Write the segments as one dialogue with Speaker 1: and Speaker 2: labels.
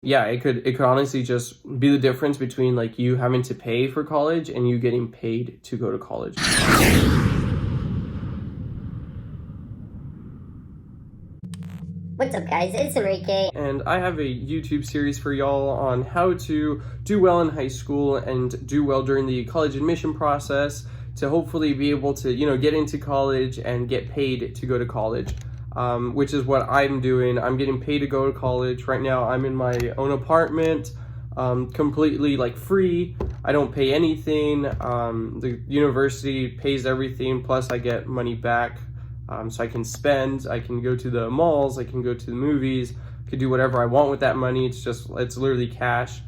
Speaker 1: Yeah, it could honestly just be the difference between like you having to pay for college and you getting paid to go to college.
Speaker 2: What's up, guys? It's Enrique.
Speaker 1: And I have a YouTube series for y'all on how to do well in high school and do well during the college admission process to hopefully be able to, get into college and get paid to go to college, which is what I'm doing. I'm getting paid to go to college. Right now, I'm in my own apartment, completely like free. I don't pay anything. The university pays everything, plus I get money back. So I can spend, I can go to the malls, I can go to the movies, I can do whatever I want with that money. It's literally cash.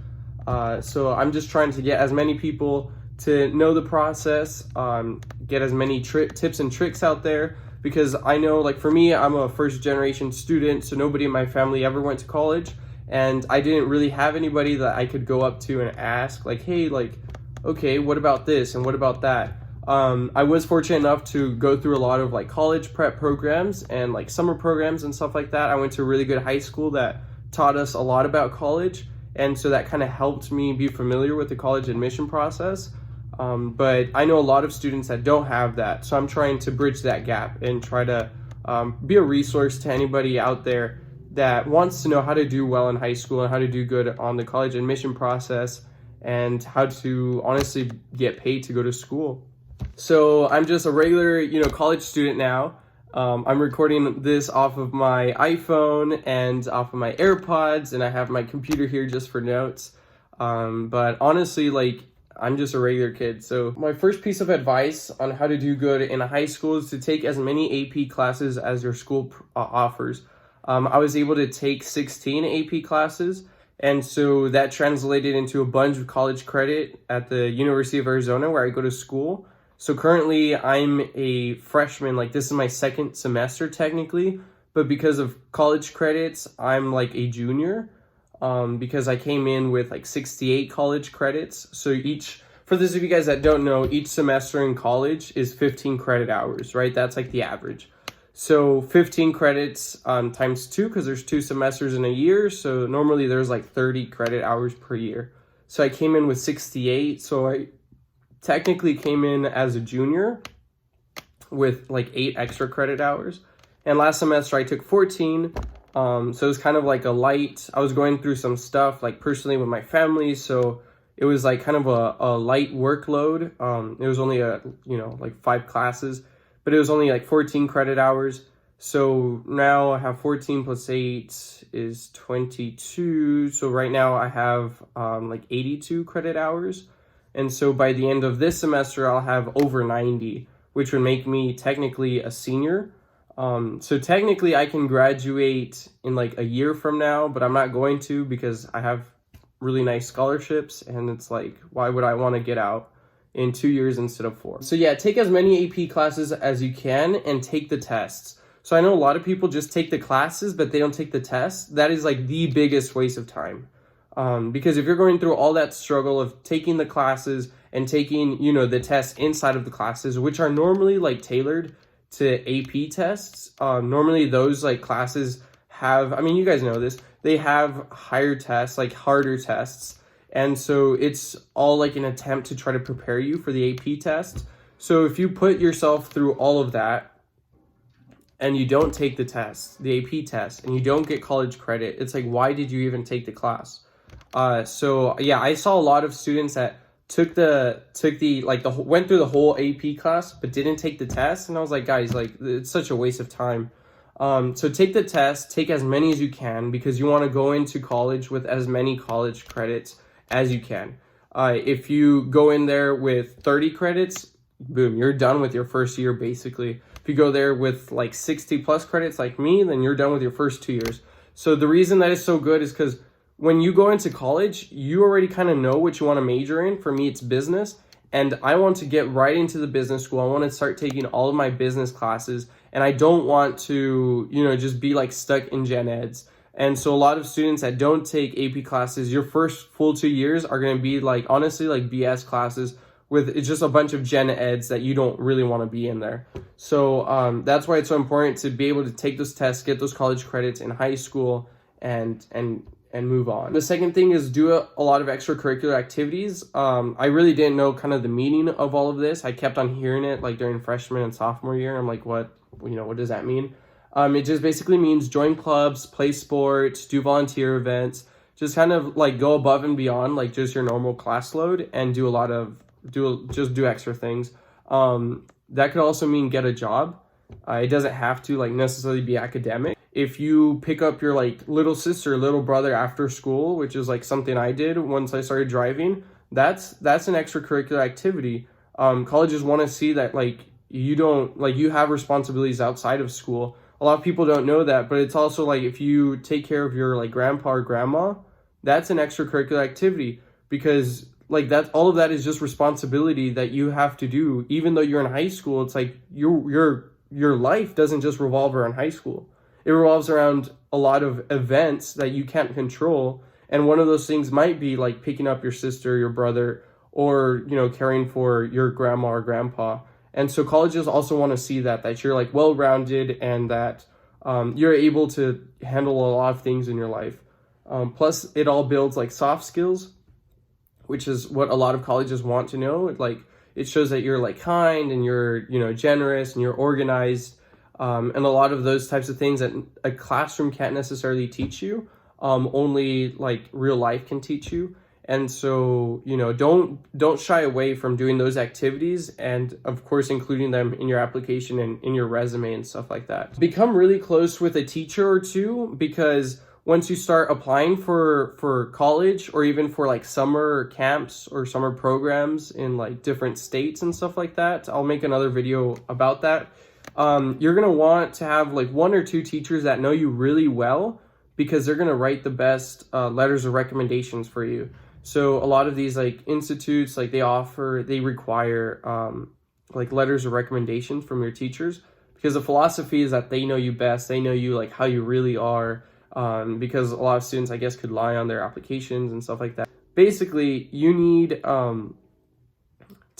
Speaker 1: So I'm just trying to get as many people to know the process, get as many tips and tricks out there, because I know, like for me, I'm a first generation student, so nobody in my family ever went to college, and I didn't really have anybody that I could go up to and ask, like, hey, like, okay, what about this and what about that? I was fortunate enough to go through a lot of like college prep programs and like summer programs and stuff like that. I went to a really good high school that taught us a lot about college, and so that kind of helped me be familiar with the college admission process. But I know a lot of students that don't have that, so I'm trying to bridge that gap and try to be a resource to anybody out there that wants to know how to do well in high school and how to do good on the college admission process and how to honestly get paid to go to school. So I'm just a regular, college student now. I'm recording this off of my iPhone and off of my AirPods, and I have my computer here just for notes. But honestly, like, I'm just a regular kid. So my first piece of advice on how to do good in high school is to take as many AP classes as your school offers. I was able to take 16 AP classes, and so that translated into a bunch of college credit at the University of Arizona where I go to school. So currently I'm a freshman, like this is my second semester technically, but because of college credits, I'm like a junior, because I came in with like 68 college credits. So for those of you guys that don't know, each semester in college is 15 credit hours, right? That's like the average. So 15 credits times 2, because there's 2 semesters in a year. So normally there's like 30 credit hours per year. So I came in with 68. So I technically came in as a junior with like 8 extra credit hours. And last semester I took 14. So it was kind of like a light, I was going through some stuff like personally with my family. So it was like kind of a light workload. It was only like 5 classes, but it was only like 14 credit hours. So now I have 14 plus 8 is 22. So right now I have like 82 credit hours. And so by the end of this semester, I'll have over 90, which would make me technically a senior. So technically I can graduate in like a year from now, but I'm not going to because I have really nice scholarships, and it's like, why would I want to get out in 2 years instead of 4? So yeah, take as many AP classes as you can and take the tests. So I know a lot of people just take the classes, but they don't take the tests. That is like the biggest waste of time. Because if you're going through all that struggle of taking the classes and taking, the tests inside of the classes, which are normally like tailored to AP tests, normally those like classes have, you guys know this, they have higher tests, like harder tests. And so it's all like an attempt to try to prepare you for the AP test. So if you put yourself through all of that and you don't take the test, the AP test, and you don't get college credit, it's like, why did you even take the class? So yeah, I saw a lot of students that went through the whole AP class, but didn't take the test. And I was like, guys, like, it's such a waste of time. So take the test, take as many as you can, because you want to go into college with as many college credits as you can. If you go in there with 30 credits, boom, you're done with your first year, basically. If you go there with like 60 plus credits like me, then you're done with your first 2 years. So the reason that is so good is because when you go into college, you already kind of know what you want to major in. For me, it's business. And I want to get right into the business school. I want to start taking all of my business classes. And I don't want to, just be like stuck in gen eds. And so a lot of students that don't take AP classes, your first full 2 years are going to be like, honestly, like BS classes with it's just a bunch of gen eds that you don't really want to be in there. So that's why it's so important to be able to take those tests, get those college credits in high school, and and move on. The second thing is do a lot of extracurricular activities. I really didn't know kind of the meaning of all of this. I kept on hearing it like during freshman and sophomore year. I'm like, what does that mean? It just basically means join clubs, play sports, do volunteer events, just kind of like go above and beyond like just your normal class load and do extra things. That could also mean get a job. It doesn't have to like necessarily be academic. If you pick up your like little sister, little brother after school, which is like something I did once I started driving, that's an extracurricular activity. Colleges want to see that like you have responsibilities outside of school. A lot of people don't know that, but it's also like if you take care of your like grandpa or grandma, that's an extracurricular activity, because like all of that is just responsibility that you have to do. Even though you're in high school, it's like your life doesn't just revolve around high school. It revolves around a lot of events that you can't control. And one of those things might be like picking up your sister, your brother, or, caring for your grandma or grandpa. And so colleges also want to see that you're like well-rounded and that you're able to handle a lot of things in your life. Plus it all builds like soft skills, which is what a lot of colleges want to know. Like it shows that you're like kind and you're, generous and you're organized. And a lot of those types of things that a classroom can't necessarily teach you, only like real life can teach you. And so, don't shy away from doing those activities, and of course, including them in your application and in your resume and stuff like that. Become really close with a teacher or two, because once you start applying for college, or even for like summer camps or summer programs in like different states and stuff like that, I'll make another video about that. You're going to want to have like one or two teachers that know you really well, because they're going to write the best letters of recommendations for you. So a lot of these like institutes, like they require like letters of recommendation from your teachers, because the philosophy is that they know you best. They know you like how you really are, because a lot of students, I guess, could lie on their applications and stuff like that. Basically, you need to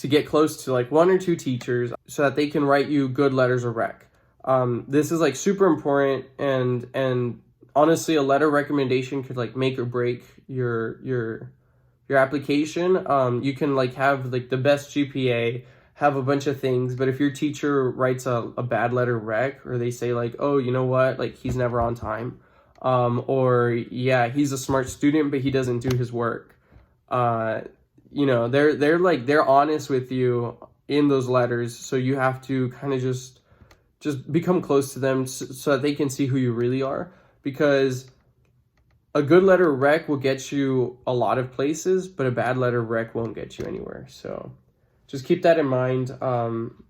Speaker 1: get close to like one or two teachers so that they can write you good letters of rec. This is like super important, and honestly, a letter recommendation could like make or break your application. You can like have like the best GPA, have a bunch of things, but if your teacher writes a bad letter rec, or they say like, oh, you know what, like he's never on time, or yeah, he's a smart student but he doesn't do his work, they're honest with you in those letters. So you have to kind of just become close to them so that they can see who you really are, because a good letter rec will get you a lot of places, but a bad letter rec won't get you anywhere. So just keep that in mind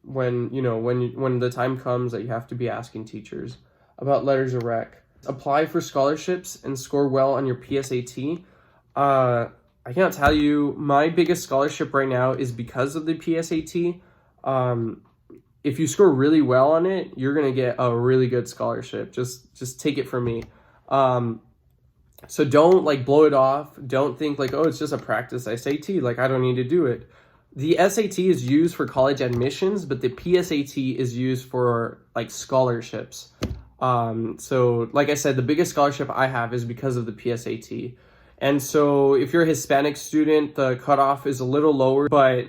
Speaker 1: when the time comes that you have to be asking teachers about letters of rec. Apply for scholarships and score well on your PSAT. I can't tell you, my biggest scholarship right now is because of the PSAT. If you score really well on it, you're gonna get a really good scholarship. Just take it from me. So don't like blow it off. Don't think like, oh, it's just a practice SAT, like I don't need to do it. The SAT is used for college admissions, but the PSAT is used for like scholarships. So like I said, the biggest scholarship I have is because of the PSAT. And so if you're a Hispanic student, the cutoff is a little lower, but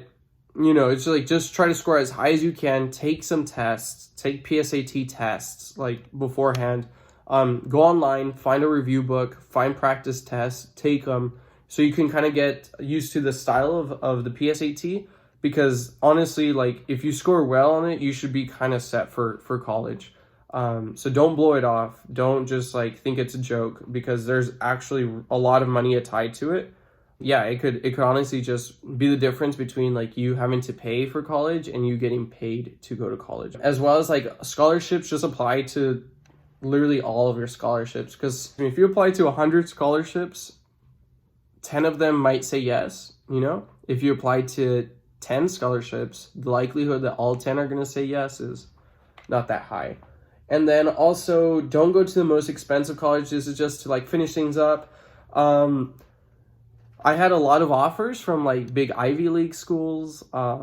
Speaker 1: it's like just try to score as high as you can. Take some tests, take PSAT tests like beforehand. Go online, find a review book, find practice tests, take them, so you can kind of get used to the style of the PSAT, because honestly, like if you score well on it, you should be kind of set for college. So don't blow it off. Don't just like think it's a joke, because there's actually a lot of money tied to it. Yeah, it could honestly just be the difference between like you having to pay for college and you getting paid to go to college. As well as like scholarships, just apply to literally all of your scholarships, because if you apply to 100 scholarships, 10 of them might say yes. If you apply to 10 scholarships, the likelihood that all 10 are going to say yes is not that high. And then also, don't go to the most expensive college. This is just to like finish things up. I had a lot of offers from like big Ivy League schools,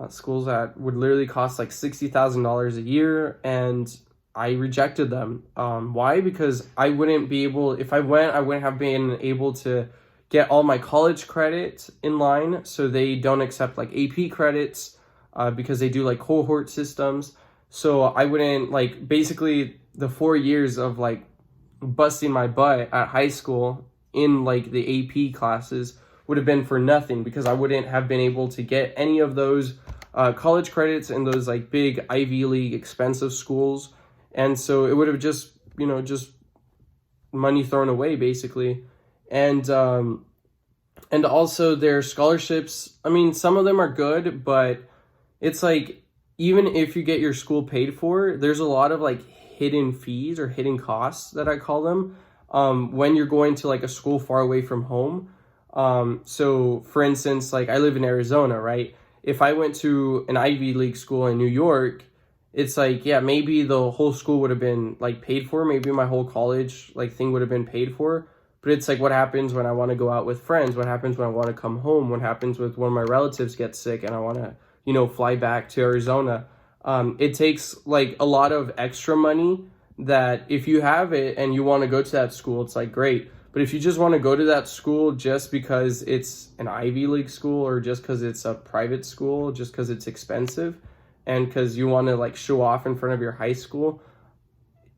Speaker 1: schools that would literally cost like $60,000 a year, and I rejected them. Why? Because I wouldn't be able, if I went, I wouldn't have been able to get all my college credit in line. So they don't accept like AP credits because they do like cohort systems. So I wouldn't, like, basically the 4 years of like busting my butt at high school in like the AP classes would have been for nothing, because I wouldn't have been able to get any of those college credits in those like big Ivy League expensive schools. And so it would have just, just money thrown away basically. And also their scholarships, I mean, some of them are good, but it's like, even if you get your school paid for, there's a lot of like hidden fees or hidden costs that I call them, when you're going to like a school far away from home. So for instance, like I live in Arizona, right? If I went to an Ivy League school in New York, it's like, yeah, maybe the whole school would have been like paid for. Maybe my whole college like thing would have been paid for. But it's like, what happens when I want to go out with friends? What happens when I want to come home? What happens with one of my relatives gets sick and I want to, fly back to Arizona? It takes like a lot of extra money that if you have it and you want to go to that school, it's like great. But if you just want to go to that school just because it's an Ivy League school, or just because it's a private school, just because it's expensive, and because you want to like show off in front of your high school,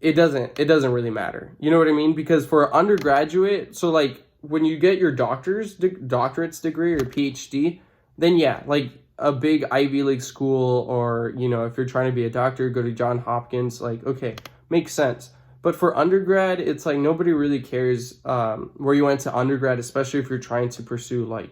Speaker 1: it doesn't really matter. You know what I mean? Because for undergraduate, so like when you get your doctorate's degree or PhD, then yeah, like a big Ivy League school, or, if you're trying to be a doctor, go to Johns Hopkins, like, okay, makes sense. But for undergrad, it's like nobody really cares where you went to undergrad, especially if you're trying to pursue like,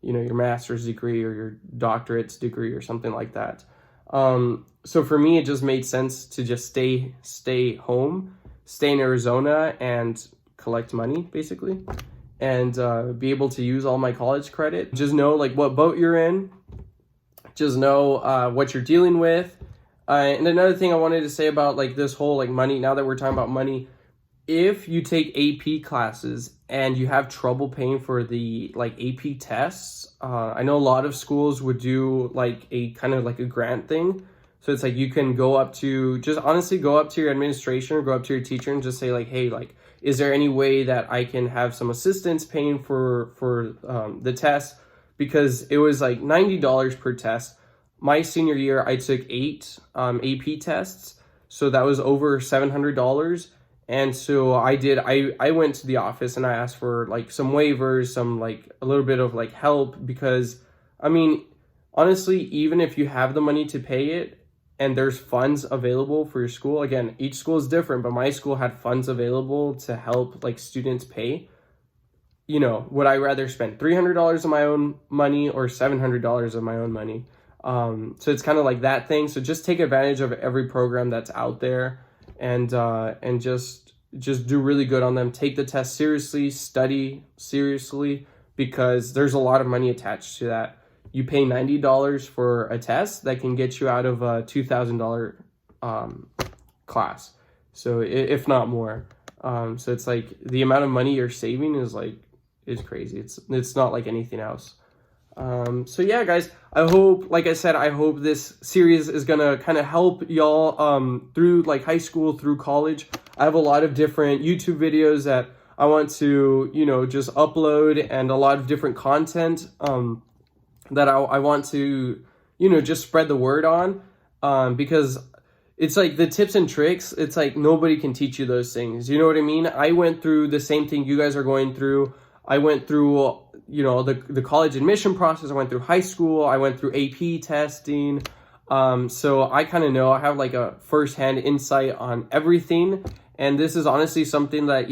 Speaker 1: your master's degree or your doctorate's degree or something like that. So for me, it just made sense to just stay home, stay in Arizona and collect money basically, and be able to use all my college credit. Just know like what boat you're in, just know what you're dealing with. And another thing I wanted to say about like this whole like money, now that we're talking about money, if you take AP classes and you have trouble paying for the like AP tests, I know a lot of schools would do like a kind of like a grant thing. So it's like you can go up to, just honestly go up to your administration or go up to your teacher and just say like, hey, like, is there any way that I can have some assistance paying for the test? Because it was like $90 per test. My senior year, I took 8 AP tests, so that was over $700. And so I went to the office and I asked for like some waivers, some like a little bit of like help, because I mean, honestly, even if you have the money to pay it and there's funds available for your school, again, each school is different, but my school had funds available to help like students pay. Would I rather spend $300 of my own money or $700 of my own money? So it's kind of like that thing. So just take advantage of every program that's out there, and just do really good on them. Take the test seriously, study seriously, because there's a lot of money attached to that. You pay $90 for a test that can get you out of a $2,000 class. So if not more. So it's like the amount of money you're saving is crazy. It's not like anything else. So yeah, guys, I hope this series is gonna kind of help y'all through like high school, through college. I have a lot of different YouTube videos that I want to, just upload, and a lot of different content that I want to, just spread the word on, because it's like the tips and tricks, it's like nobody can teach you those things. You know what I mean? I went through the same thing you guys are going through. I went through, the college admission process. I went through high school. I went through AP testing. So I kind of know, I have like a firsthand insight on everything. And this is honestly something that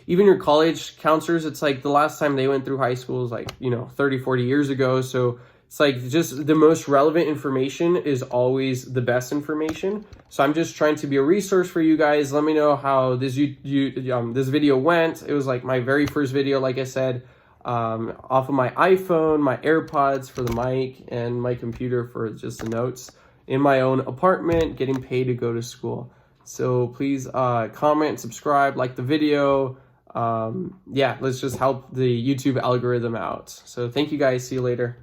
Speaker 1: even your college counselors, it's like the last time they went through high school is like, 30, 40 years ago. So it's like just the most relevant information is always the best information. So I'm just trying to be a resource for you guys. Let me know how this video went. It was like my very first video, like I said, off of my iPhone, my AirPods for the mic, and my computer for just the notes, in my own apartment, getting paid to go to school. So please comment, subscribe, like the video. Yeah, let's just help the YouTube algorithm out. So thank you guys. See you later.